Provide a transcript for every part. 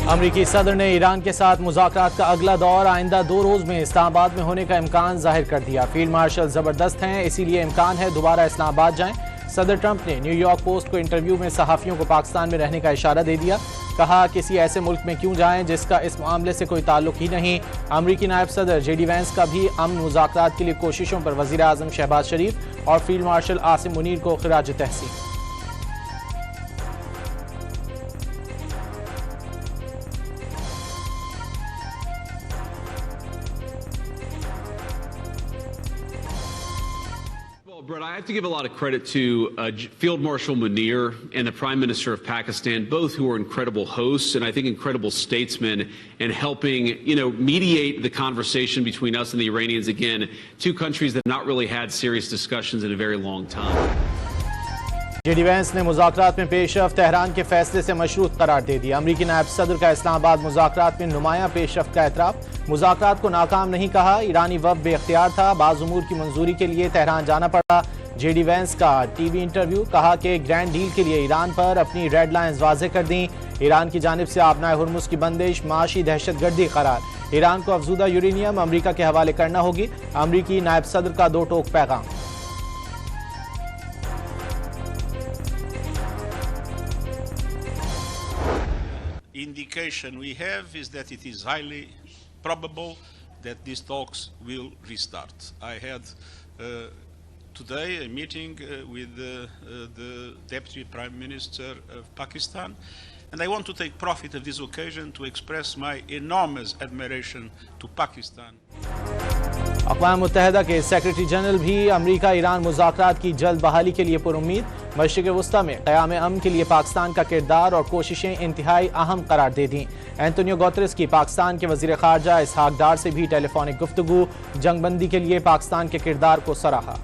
अमरीकी सदर ने ईरान के साथ मुज़ाकरात का अगला दौर आइंदा 2 रोज़ में इस्लामाबाद में होने का इम्कान जाहिर कर दिया। फील्ड मार्शल ज़बरदस्त हैं, इसीलिए इम्कान है दोबारा इस्लामाबाद जाएं। सदर ट्रंप ने न्यूयॉर्क पोस्ट को इंटरव्यू में सहाफ़ियों को पाकिस्तान में रहने का इशारा दे दिया। कहा किसी ऐसे मुल्क में क्यों जाएं जिसका इस मामले से कोई ताल्लुक ही नहीं। अमरीकी नायब सदर JD वैंस का भी अमन मुज़ाकरात के लिए कोशिशों पर वज़ीर आज़म शहबाज शरीफ और फील्ड मार्शल आसिम मुनीर को खिराज तहसीन। Brett, I have to give a lot of credit to Field Marshal Munir and the Prime Minister of Pakistan, both who are incredible hosts and I think incredible statesmen in helping, mediate the conversation between us and the Iranians. Again, two countries that have not really had serious discussions in a very long time. JD Vance ने मुज़ाकरात में पेशरफ्त Tehran के फैसले से मशरूत करार दे दिया। अमरीकी नायब सदर का इस्लामाबाद मुज़ाकरात में नुमायां पेशरफ्त का एतराफ़। मुज़ाकरात को नाकाम नहीं कहा, ईरानी वफ़द बेख्तियार था, बाज़ उमूर की मंजूरी के लिए तेहरान जाना पड़ा। JD वैंस का TV इंटरव्यू। कहा कि ग्रैंड डील के लिए ईरान पर अपनी रेड लाइन्स वाज़ेह कर दी। ईरान की जानिब से आबनाए हुर्मुज़ की बंदिश माशी दहशतगर्दी करार। ईरान को अफजूदा यूरेनियम अमरीका के हवाले करना होगी। अमरीकी नायब सदर का 2 टोक पैगाम। Indication we have is that it is highly probable that these talks will restart. I had today a meeting with the Deputy Prime Minister of Pakistan, and I want to take profit of this occasion to express my enormous admiration to Pakistan. अक़वाम मुत्तहिदा के secretary general भी अमरीका ईरान मुज़ाकरात की जल्द बहाली के लिए पुरुम्मीद। मशरिक़ वुस्ता में क़याम अमन के लिए पाकिस्तान का किरदार और कोशिशें इंतहाई अहम करार दे दी। एंटोनियो गुतेरेस की पाकिस्तान के वज़ीर ख़ारजा इसहाक डार से भी टेलीफोनिक गुफ्तगू। जंगबंदी के लिए पाकिस्तान के किरदार को सराहा।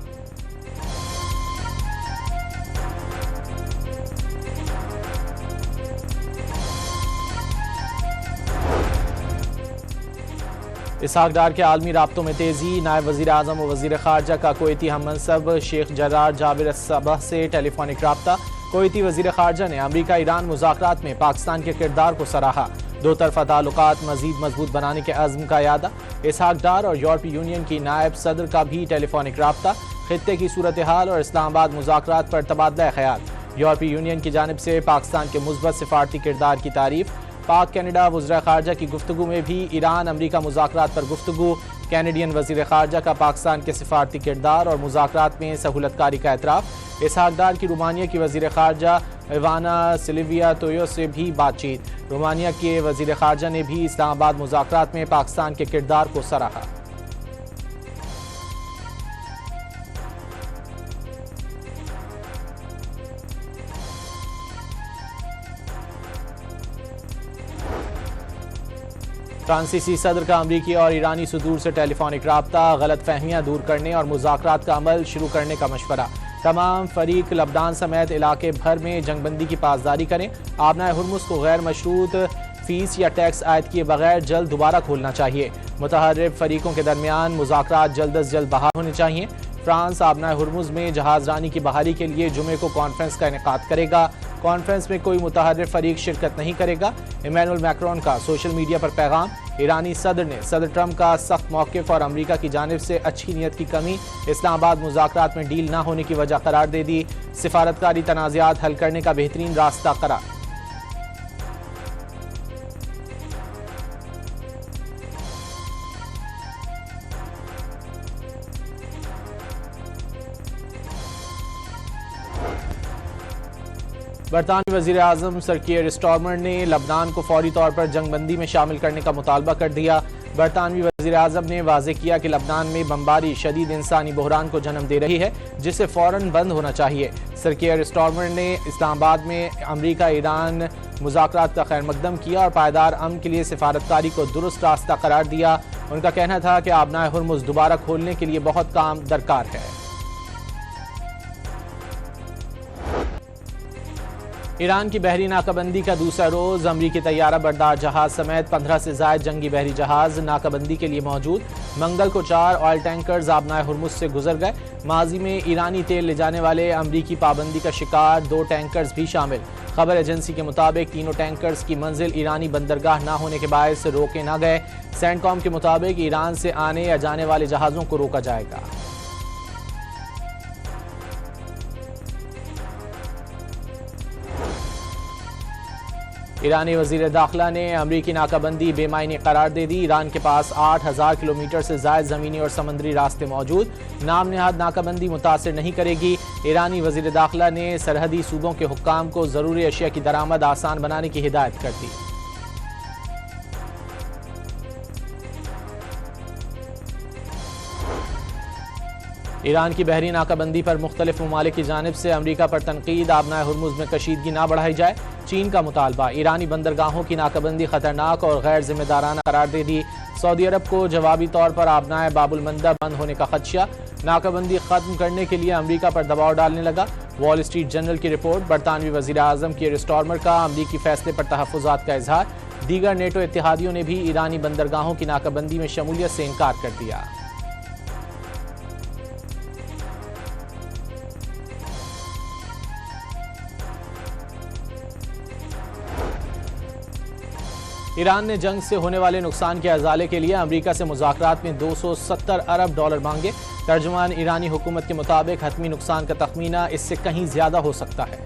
इसहाक डार के आलमी राब्तों में तेज़ी। नायब वज़ीर आज़म और वज़ीर ख़ारजा का कोयती हम मनसब शेख जरार जाबिर सबह से टेलीफोनिक राब्ता। कोयती वज़ीर ख़ारजा ने अमरीका ईरान मुज़ाकरात में पाकिस्तान के किरदार को सराहा। 2 तरफ़ा ताल्लुकात मज़ीद मजबूत बनाने के अज़्म का यादा। इसहाक डार और यूरोपीय यूनियन की नायब सदर का भी टेलीफोनिक राब्ता। खित्ते की सूरत हाल और इस्लामाबाद मुज़ाकरात पर तबादला ख्याल। यूरोपीय यूनियन की जानिब से पाकिस्तान के मुस्बत सिफारती किरदार की तारीफ। पाक कनाडा वज़ीर ख़ारजा की गुफ्तगू में भी ईरान अमरीका मुज़ाकरात पर गुफ्तगू। कैनेडियन वज़ीर ख़ारजा का पाकिस्तान के सिफारती किरदार और मुज़ाकरात में सहूलतकारी का एतराफ़। इसहाक डार की रोमानिया की वज़ीर ख़ारजा इवाना सिल्विया तोयो से भी बातचीत। रोमानिया के वज़ीर ख़ारजा ने भी इस्लामाबाद मुज़ाकरात में पाकिस्तान के किरदार को सराहा। फ्रांसीसी सदर का अमरीकी और ईरानी सदूर से टेलीफोनिक राब्ता। गलत फहमियाँ दूर करने और मुज़ाकरात का अमल शुरू करने का मशवरा। तमाम फरीक लबनान समेत इलाके भर में जंगबंदी की पासदारी करें। आबनाए हुर्मुज़ को गैर मशरूत फीस या टैक्स आयद किए बगैर जल्द दोबारा खोलना चाहिए। मुतहर्रिफ फरीकों के दरमियान मुज़ाकरात जल्द अज जल्द बहाल होने चाहिए। फ्रांस आबनाए हुर्मुज़ में जहाज रानी की बहाली के लिए जुमे को कॉन्फ्रेंस का इनेकाद करेगा। कॉन्फ्रेंस में कोई मुतहर्रिफ फरीक शिरकत नहीं करेगा। इमैनुअल मैक्रोन का सोशल मीडिया पर पैगाम। ईरानी सदर ने सदर ट्रंप का सख्त मौक़िफ़ और अमरीका की जानिब से अच्छी नीयत की कमी इस्लामाबाद मुज़ाकरात में डील न होने की वजह करार दे दी। सिफारतकारी तनाज़ात हल करने का बेहतरीन रास्ता करार। बरतानवी वज़ीर आज़म सर कीयर स्टारमर ने लबनान को फौरी तौर पर जंगबंदी में शामिल करने का मुतालबा कर दिया। बरतानवी वज़ीर आज़म ने वाज़े किया कि लबनान में बमबारी शदीद इंसानी बहरान को जन्म दे रही है, जिसे फ़ौरन बंद होना चाहिए। सर कीयर स्टारमर ने इस्लामाबाद में अमरीका ईरान मुज़ाकरात का खैर मकदम किया और पायदार अमन के लिए सिफारतकारी को दुरुस्त रास्ता करार दिया। उनका कहना था कि आबनाए हुर्मुज़ दोबारा खोलने के लिए बहुत काम दरकार है। ईरान की बहरी नाकाबंदी का दूसरा रोज। अमरीकी तैयारा बरदार जहाज समेत 15 से ज़ायद जंगी बहरी जहाज नाकाबंदी के लिए मौजूद। मंगल को 4 ऑयल टैंकर्स आबनाए हुर्मुज़ से गुजर गए। माजी में ईरानी तेल ले जाने वाले अमरीकी पाबंदी का शिकार 2 टैंकर्स भी शामिल। खबर एजेंसी के मुताबिक तीनों टैंकर्स की मंजिल ईरानी बंदरगाह न होने के बायस रोके न गए। सैंडकॉम के मुताबिक ईरान से आने या जाने वाले जहाजों को रोका जाएगा। ईरानी वजीर दाखिला ने अमरीकी नाकाबंदी बेमायने करार दे दी। ईरान के पास 8000 किलोमीटर से जायद जमीनी और समुद्री रास्ते मौजूद, नाम नेहाद नाकाबंदी मुतासिर नहीं करेगी। ईरानी वजीर दाखिला ने सरहदी सूबों के हुक्काम को जरूरी अशिया की दरामद आसान बनाने की हिदायत कर दी। ईरान की बहरी नाकाबंदी पर मुख्तलिफ ममालिक की जानिब से अमरीका पर तनकीद, आबनाए हुर्मुज में कशीदगी ना बढ़ाई जाए। चीन का मुतालबा, ईरानी बंदरगाहों की नाकाबंदी खतरनाक और गैर जिम्मेदाराना करार दे दी। सऊदी अरब को जवाबी तौर पर आबनाए बाबुल मंदब बंद होने का खदशा, नाकाबंदी खत्म करने के लिए अमरीका पर दबाव डालने लगा। वॉल स्ट्रीट जर्नल की रिपोर्ट, बरतानवी वजीर आजम कीर स्टार्मर का अमरीकी फैसले पर तहफ़्फ़ुज़ात का इजहार। दीगर नेटो इत्तेहादियों ने भी ईरानी बंदरगाहों की नाकाबंदी में शमूलियत से इनकार कर दिया। ईरान ने जंग से होने वाले नुकसान के अजाले के लिए अमरीका से मुज़ाकरात में 270 अरब डॉलर मांगे। तर्जुमान ईरानी हुकूमत के मुताबिक हतमी नुकसान का तखमीना इससे कहीं ज्यादा हो सकता है।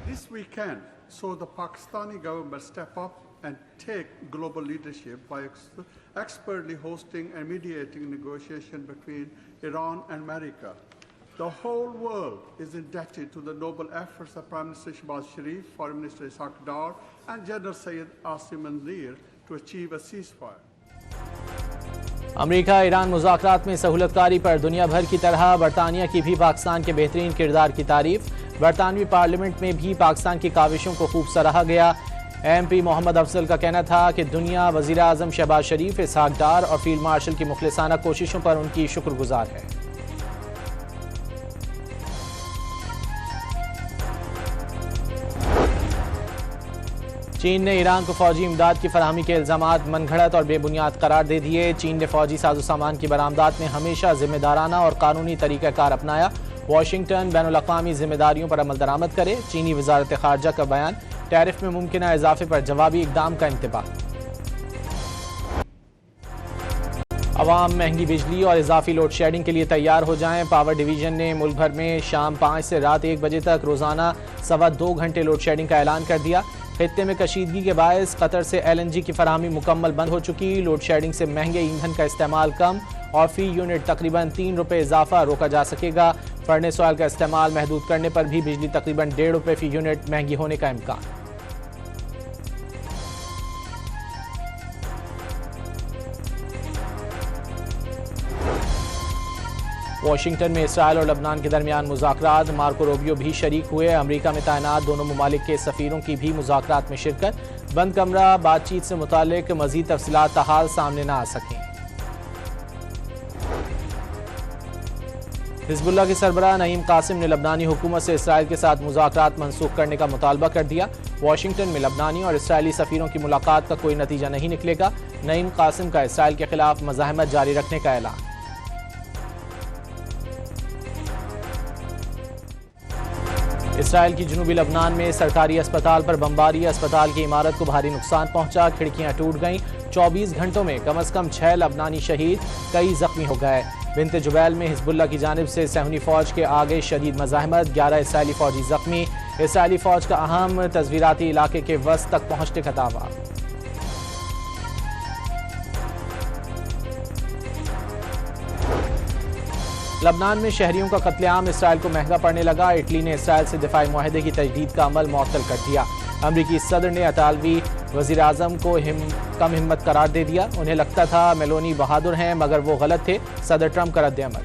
This weekend saw the Pakistani government step up and take global leadership by expertly hosting and mediating negotiation between Iran and America. The whole world is indebted to the noble efforts of Prime Minister Shehbaz Sharif, Foreign Minister Ishaq Dar, and General Syed Asim Manzir to achieve a ceasefire. अमरीका ईरान मुज़ाकरात में सहूलतकारी पर दुनिया भर की तरह बरतानिया की भी पाकिस्तान के बेहतरीन किरदार की तारीफ। बरतानवी पार्लियामेंट में भी पाकिस्तान की काविशों को खूब सराहा गया। MP मोहम्मद अफजल का कहना था कि दुनिया वज़ीर आज़म शहबाज शरीफ, इसहाक डार और फील्ड मार्शल की मुखलिसाना कोशिशों पर उनकी शुक्रगुजार है। चीन ने ईरान को फौजी इमदाद की फराहमी के इल्जामात मनगढ़ंत और बेबुनियाद करार दे दिए। चीन ने फौजी साजो सामान की बरामदात में हमेशा जिम्मेदाराना और कानूनी तरीक़ाकार अपनाया। वाशिंगटन बैनुल-अक़वामी जिम्मेदारियों पर अमल दरामद करे। चीनी वज़ारत ख़ारजा का बयान, टैरिफ में मुमकिन इजाफे पर जवाबी इक़दाम का इंतबाह। अवाम महंगी बिजली और इजाफी लोड शेडिंग के लिए तैयार हो जाएं। पावर डिवीजन ने मुल्क भर में शाम 5 से रात 1 बजे तक रोजाना 2.25 घंटे लोड शेडिंग का ऐलान कर दिया। खित्ते में कशीदगी के बायस कतर से LNG की फराहमी मुकम्मल बंद हो चुकी। लोड शेडिंग से महंगे ईंधन का इस्तेमाल कम और फी यूनिट तकरीबन 3 रुपये इजाफा रोका जा सकेगा। फर्नेस ऑयल का इस्तेमाल महदूद करने पर भी बिजली तकरीबन 1.5 रुपये फी यूनिट महंगी होने का इम्कान। वाशिंगटन में इसराइल और लबनान के दरमियान मुज़ाकरात, मार्को रूबियो भी शरीक हुए। अमरीका में तैनात दोनों ममालिक के सफ़ीरों की भी मुज़ाकरात में शिरकत। बंद कमरा बातचीत से मुतालिक मज़ीद तफसीलात ताहाल सामने न आ सकें। हिज़्बुल्लाह के सरबराह नईम कासिम ने लबनानी हुकूमत से इसराइल के साथ मुज़ाकरात मनसूख करने का मुतालबा कर दिया। वाशिंगटन में लबनानी और इसराइली सफ़ीरों की मुलाकात का कोई नतीजा नहीं निकलेगा। नईम कासिम का इसराइल के खिलाफ मज़ाहमत जारी रखने का ऐलान। इसराइल की जनूबी लबनान में सरकारी अस्पताल पर बमबारी, अस्पताल की इमारत को भारी नुकसान पहुंचा, खिड़कियां टूट गईं। 24 घंटों में कम से कम 6 लबनानी शहीद, कई जख्मी हो गए। बिन्त जुबैल में हिज़्बुल्लाह की जानिब से सहूनी फौज के आगे शदीद मज़ाहमत, 11 इसराइली फौजी जख्मी। इसराइली फौज का अहम तस्वीराती इलाके के वस्त तक पहुंचने का दावा। लबनान में शहरियों का कत्लेआम इसराइल को महंगा पड़ने लगा। इटली ने इसराइल से दिफाई मुआहदे की तजदीद का अमल मुअत्तल कर दिया। अमरीकी सदर ने अतालवी वज़ीर आज़म को कम हिम्मत करार दे दिया। उन्हें लगता था मेलोनी बहादुर हैं, मगर वो गलत थे। सदर ट्रंप का रद्द-ए-अमल।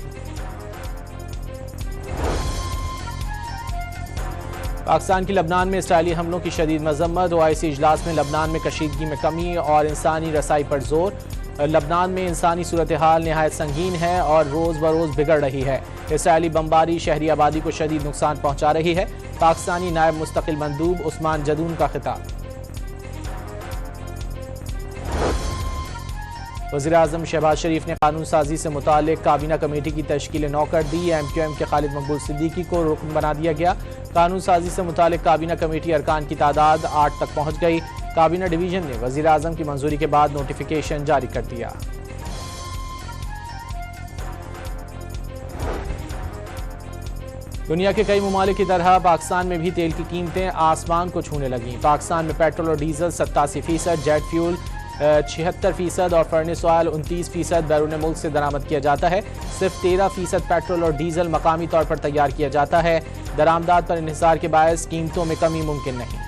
पाकिस्तान की लबनान में इसराइली हमलों की शदीद मजम्मत। OIC इजलास में लबनान में कशीदगी में कमी और इंसानी रसाई पर जोर। लबनान में इंसानी सूरत हाल नहायत संगीन है और रोज़ बरोज़ बिगड़ रही है। इसराइली बमबारी शहरी आबादी को शदीद नुकसान पहुंचा रही है। पाकिस्तानी नायब मुस्तकिल मंदूब उस्मान जदून का खिताब। वज़ीर-ए-आज़म शहबाज शरीफ ने कानून साजी से मुताल्लिक काबीना कमेटी की तश्कील नौ कर दी। MQM के खालिद मकबूल सिद्दीकी को रुकन बना दिया गया। कानून साजी से मुताल्लिक काबीना कमेटी अरकान की तादाद 8 तक पहुँच गई। काबीना डिवीजन ने वज़ीर-ए-आज़म की मंजूरी के बाद नोटिफिकेशन जारी कर दिया। दुनिया के कई ममालिक की तरह पाकिस्तान में भी तेल की कीमतें आसमान को छूने लगी। पाकिस्तान में पेट्रोल और डीजल 87%, जेट फ्यूल 76% और फर्नेस ऑयल 29% बैरून मुल्क से दरामद किया जाता है। सिर्फ 13% पेट्रोल और डीजल मकामी तौर पर तैयार किया जाता है। दरामदात पर इन्हिसार के बायस कीमतों में कमी मुमकिन नहीं।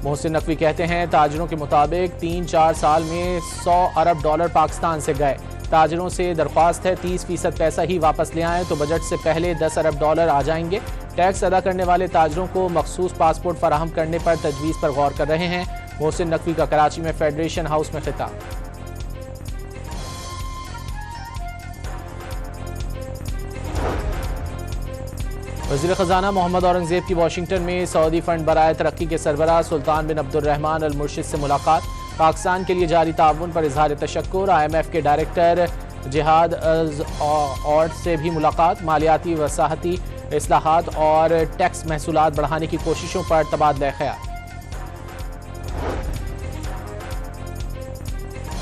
मोहसिन नकवी कहते हैं, ताजरों के मुताबिक 3-4 साल में $100 अरब पाकिस्तान से गए। ताजरों से दरख्वास्त है 30% पैसा ही वापस ले आएं तो बजट से पहले $10 अरब आ जाएंगे। टैक्स अदा करने वाले ताजरों को मखसूस पासपोर्ट फराहम करने पर तजवीज़ पर गौर कर रहे हैं। मोहसिन नकवी का कराची में फेडरेशन हाउस में खिताब। वज़ीर ख़जाना मोहम्मद औरंगज़ेब की वाशिंगटन में सऊदी फंड बराए तरक्की के सरबराह सुल्तान बिन अब्दुर्रहमान अल मुर्शिद से मुलाकात। पाकिस्तान के लिए जारी ताउन पर इजहार तशक्कुर। IMF के डायरेक्टर जिहाद और से भी मुलाकात। मालियाती वसाहती इस्लाहात और टैक्स महसूलात बढ़ाने की कोशिशों पर तबादला ख्याल।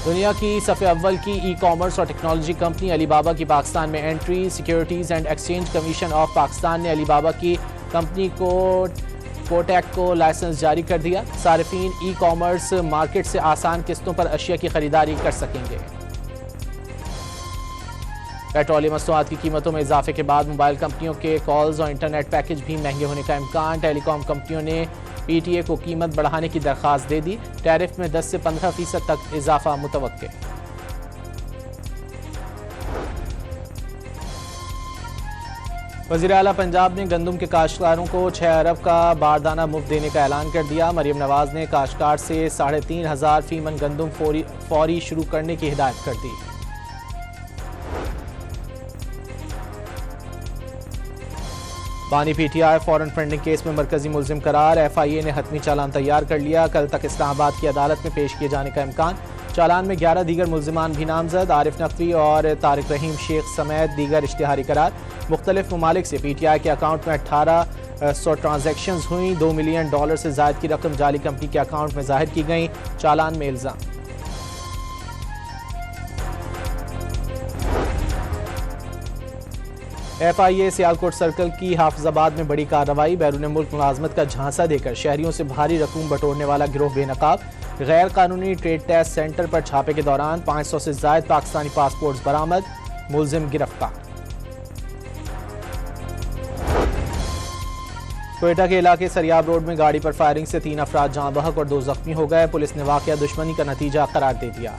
दुनिया की सफ़े अव्वल की ई-कॉमर्स और टेक्नोलॉजी कंपनी अलीबाबा की पाकिस्तान में entry. Securities and exchange commission of Pakistan ने अलीबाबा की कंपनी कोटैक को लाइसेंस जारी कर दिया। सारिफीन ई-कॉमर्स मार्केट से आसान किस्तों पर अशिया की खरीदारी कर सकेंगे। पेट्रोलियम मसनूआत की कीमतों में इजाफे के बाद मोबाइल कंपनियों के कॉल्स और इंटरनेट पैकेज भी महंगे होने का इम्कान। टेलीकॉम कंपनियों ने PTA को कीमत बढ़ाने की दरख्वास्त दे दी। टैरिफ में 10 से 15% तक इजाफा मुतवक्के। वज़ीर आला पंजाब ने गंदम के काश्तकारों को 6 अरब का बारदाना मुफ्त देने का ऐलान कर दिया। मरियम नवाज ने काश्तकार से 3,500 फीमन गंदम फौरी शुरू करने की हिदायत कर दी। बानी PTI फॉरेन फंडिंग केस में मरकजी मुलजिम करार। FIA ने हतमी चालान तैयार कर लिया। कल तक इस्लामाबाद की अदालत में पेश किए जाने का इम्कान। चालान में 11 दीगर मुलजिमान भी नामजद। आरिफ नकवी और तारिक रहीम शेख समेत दीगर इश्तिहारी करार। मुख्तलिफ ममालिक से PTI के अकाउंट में 1800 ट्रांजेक्शन्स हुई। $2 मिलियन से ज़ायद की रकम जाली कंपनी के अकाउंट में जाहिर की गई। चालान में इल्ज़ाम। FIA सियालकोट सर्कल की हाफिजाबाद में बड़ी कार्रवाई। बैरून मुल्क मुलाजमत का झांसा देकर शहरियों से भारी रकूम बटोरने वाला गिरोह बेनकाब। गैर कानूनी ट्रेड टेस्ट सेंटर पर छापे के दौरान 500 से ज्यादा पाकिस्तानी पासपोर्ट बरामद। मुलजिम गिरफ्तार। क्वेटा के इलाके सरियाब रोड में गाड़ी पर फायरिंग से 3 अफराद जाँ बहक और 2 जख्मी हो गए। पुलिस ने वाकया दुश्मनी का नतीजा करार दे दिया।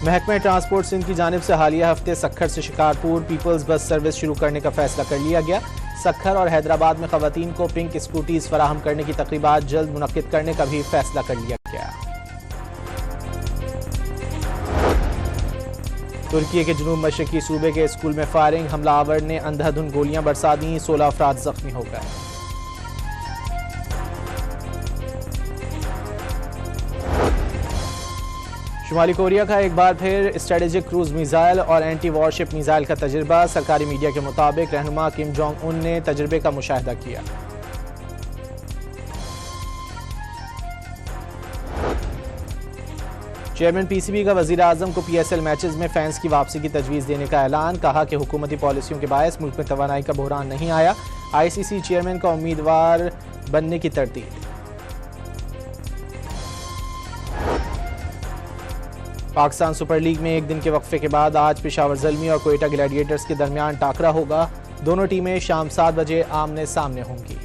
महकमा ट्रांसपोर्ट सिंध की जानिब से हालिया हफ्ते सखर से शिकारपुर पीपल्स बस सर्विस शुरू करने का फैसला कर लिया गया। सखर और हैदराबाद में खवातीन को पिंक स्कूटीज फराहम करने की तकरीबात जल्द मुनक्किद करने का भी फैसला कर लिया गया। तुर्की के जुनूब मशरकी सूबे के स्कूल में फायरिंग। हमलावर ने अंधाधुंध गोलियां बरसा दी। 16 अफराद जख्मी हो गए। शुमाली कोरिया का एक बार फिर स्ट्रेटेजिक क्रूज मिसाइल और एंटी वॉरशिप मिसाइल का तजर्बा। सरकारी मीडिया के मुताबिक रहनुमा किम जोंग उन ने तजर्बे का मुशाहिदा किया। चेयरमैन PCB का वज़ीर आज़म को PSL मैचेस में फैंस की वापसी की तजवीज़ देने का ऐलान। कहा कि हुकूमती पॉलिसियों के बायस मुल्क में तवानाई का बहरान नहीं आया। ICC चेयरमैन का उम्मीदवार बनने की तरतीब। पाकिस्तान सुपर लीग में एक दिन के वक्फे के बाद आज पेशावर ज़ल्मी और क्वेटा ग्लैडिएटर्स के दरमियान टाकरा होगा। दोनों टीमें शाम 7 बजे आमने सामने होंगी।